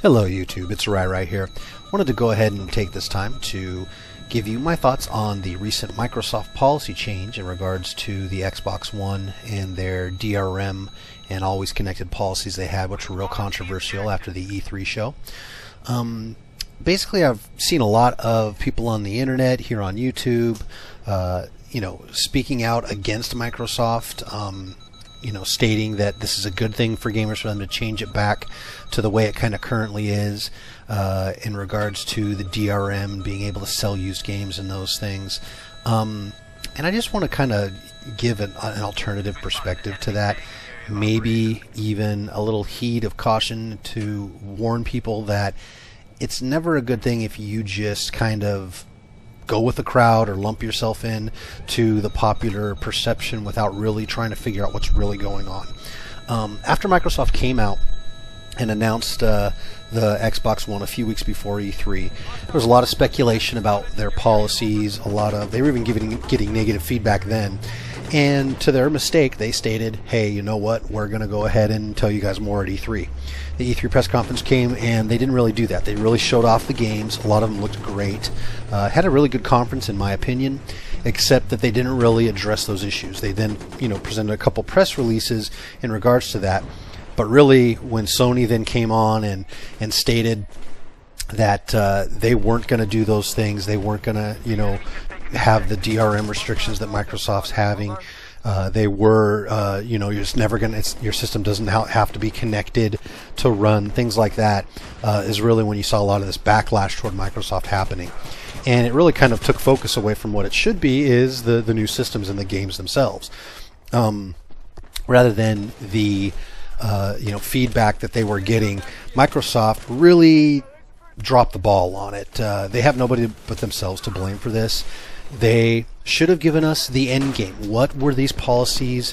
Hello YouTube, it's Rai here. Wanted to go ahead and take this time to give you my thoughts on the recent Microsoft policy change in regards to the Xbox One and their DRM and always connected policies they had, which were real controversial after the E3 show. Basically, I've seen a lot of people on the internet, here on YouTube, speaking out against Microsoft, stating that this is a good thing for gamers for them to change it back to the way it kind of currently is in regards to the DRM, being able to sell used games and those things. And I just want to kind of give an alternative perspective to that. Maybe even a little heed of caution to warn people that it's never a good thing if you just kind of go with the crowd or lump yourself in to the popular perception without really trying to figure out what's really going on. After Microsoft came out and announced the Xbox One a few weeks before E3, there was a lot of speculation about their policies. They were even getting negative feedback then. And to their mistake, they stated, hey, you know what, we're going to go ahead and tell you guys more at E3. The E3 press conference came, and they didn't really do that. They really showed off the games. A lot of them looked great. Had a really good conference, in my opinion, except that they didn't really address those issues. They then, presented a couple press releases in regards to that. But really, when Sony then came on and stated that they weren't going to do those things, they weren't going to, have the DRM restrictions that Microsoft's having. They were, you're just never going to, your system doesn't have to be connected to run, things like that, is really when you saw a lot of this backlash toward Microsoft happening. And it really kind of took focus away from what it should be, is the new systems and the games themselves. Rather than the, feedback that they were getting, Microsoft really dropped the ball on it. They have nobody but themselves to blame for this. They should have given us the end game. What were these policies,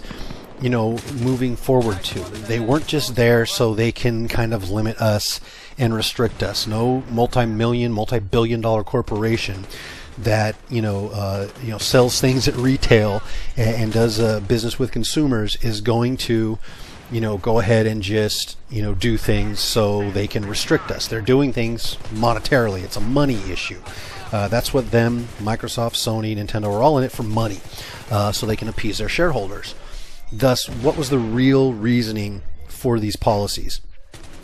moving forward to? They weren't just there so they can kind of limit us and restrict us. No multi-billion-dollar corporation that sells things at retail and does business with consumers is going to go ahead and just, do things so they can restrict us. They're doing things monetarily. It's a money issue. That's what Microsoft, Sony, Nintendo are all in it for money, so they can appease their shareholders. Thus, what was the real reasoning for these policies?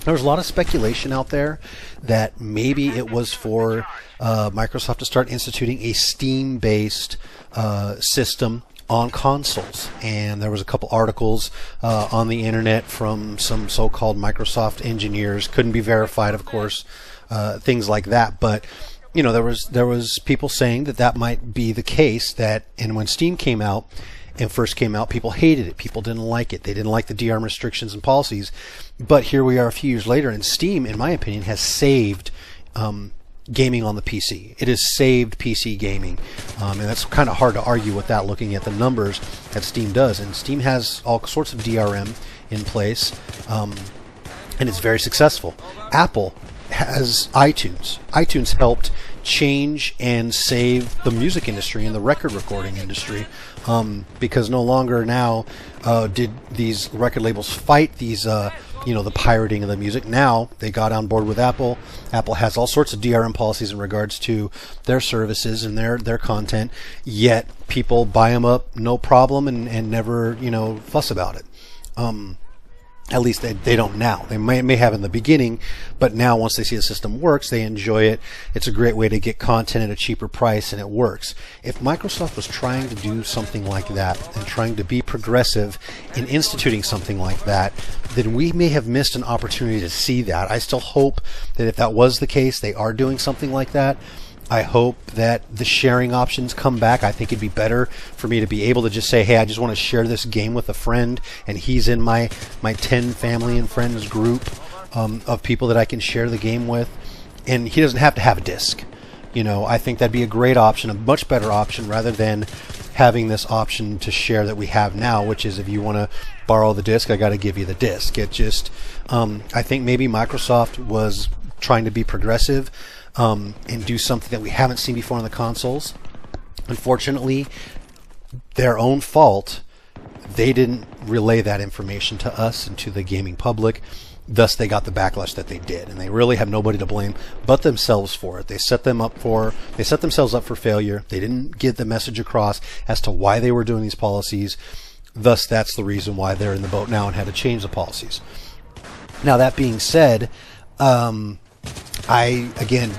There was a lot of speculation out there that maybe it was for Microsoft to start instituting a Steam-based system on consoles, and there was a couple articles on the internet from some so-called Microsoft engineers, couldn't be verified, of course, things like that, but there was people saying that might be the case. And when Steam first came out, people hated it. People didn't like it. They didn't like the DRM restrictions and policies. But here we are a few years later, and Steam, in my opinion, has saved gaming on the PC. It has saved PC gaming, and that's kind of hard to argue with that, looking at the numbers that Steam does. And Steam has all sorts of DRM in place, and it's very successful. Apple has iTunes. iTunes helped change and save the music industry and the record recording industry, because no longer now did these record labels fight these the pirating of the music. Now they got on board with Apple. Apple has all sorts of DRM policies in regards to their services and their content, yet people buy them up no problem and never fuss about it. At least they don't now. They may have in the beginning, but now once they see the system works, they enjoy it. It's a great way to get content at a cheaper price, and it works. If Microsoft was trying to do something like that and trying to be progressive in instituting something like that, then we may have missed an opportunity to see that. I still hope that if that was the case, they are doing something like that. I hope that the sharing options come back. I think it'd be better for me to be able to just say, hey, I just want to share this game with a friend, and he's in my 10 family and friends group of people that I can share the game with, and he doesn't have to have a disc. I think that'd be a great option, a much better option, rather than having this option to share that we have now, which is if you want to borrow the disc, I got to give you the disc. It just, I think maybe Microsoft was trying to be progressive and do something that we haven't seen before on the consoles. Unfortunately, their own fault, they didn't relay that information to us and to the gaming public. thus they got the backlash that they did, and they really have nobody to blame but themselves for it. They set themselves up for failure. They didn't get the message across as to why they were doing these policies. Thus, that's the reason why they're in the boat now and had to change the policies. Now, that being said, I again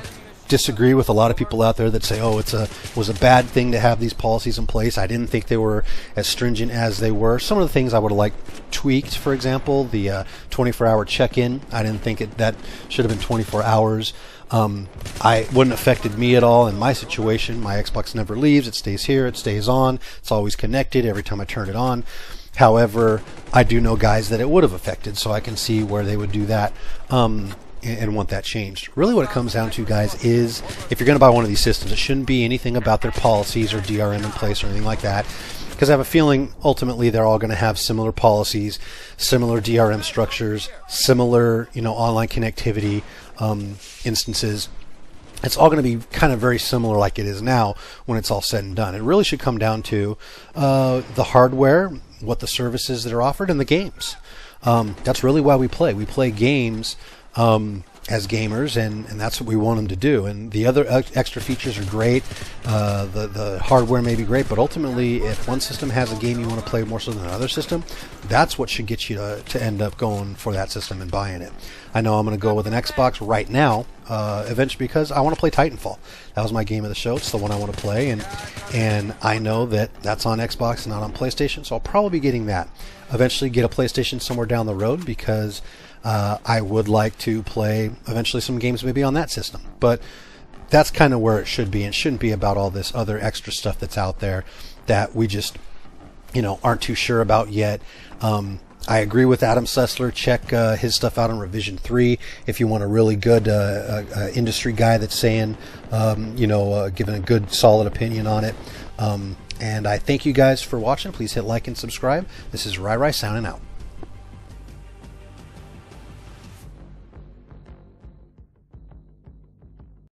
disagree with a lot of people out there that say, "Oh, it was a bad thing to have these policies in place." I didn't think they were as stringent as they were. Some of the things I would have liked tweaked, for example, the 24-hour check-in. I didn't think that should have been 24 hours. I wouldn't affected me at all in my situation. My Xbox never leaves; it stays here, it stays on, it's always connected every time I turn it on. However, I do know guys that it would have affected, so I can see where they would do that. And want that changed. Really what it comes down to, guys, is if you're going to buy one of these systems, it shouldn't be anything about their policies or DRM in place or anything like that, because I have a feeling ultimately they're all going to have similar policies, similar DRM structures, similar online connectivity instances. It's all going to be kind of very similar like it is now when it's all said and done. It really should come down to the hardware, what the services that are offered, and the games. That's really why we play. We play games as gamers, and that's what we want them to do. And the other extra features are great. The hardware may be great, but ultimately, if one system has a game you want to play more so than another system, that's what should get you to end up going for that system and buying it. I know I'm going to go with an Xbox right now, eventually, because I want to play Titanfall. That was my game of the show. It's the one I want to play, and I know that's on Xbox and not on PlayStation, so I'll probably be getting that. Eventually get a PlayStation somewhere down the road, because I would like to play eventually some games maybe on that system. But that's kind of where it should be. It shouldn't be about all this other extra stuff that's out there that we just aren't too sure about yet. I agree with Adam Sessler. Check his stuff out on Revision 3 if you want a really good industry guy that's saying, giving a good solid opinion on it. And I thank you guys for watching. Please hit like and subscribe. This is Rai signing out.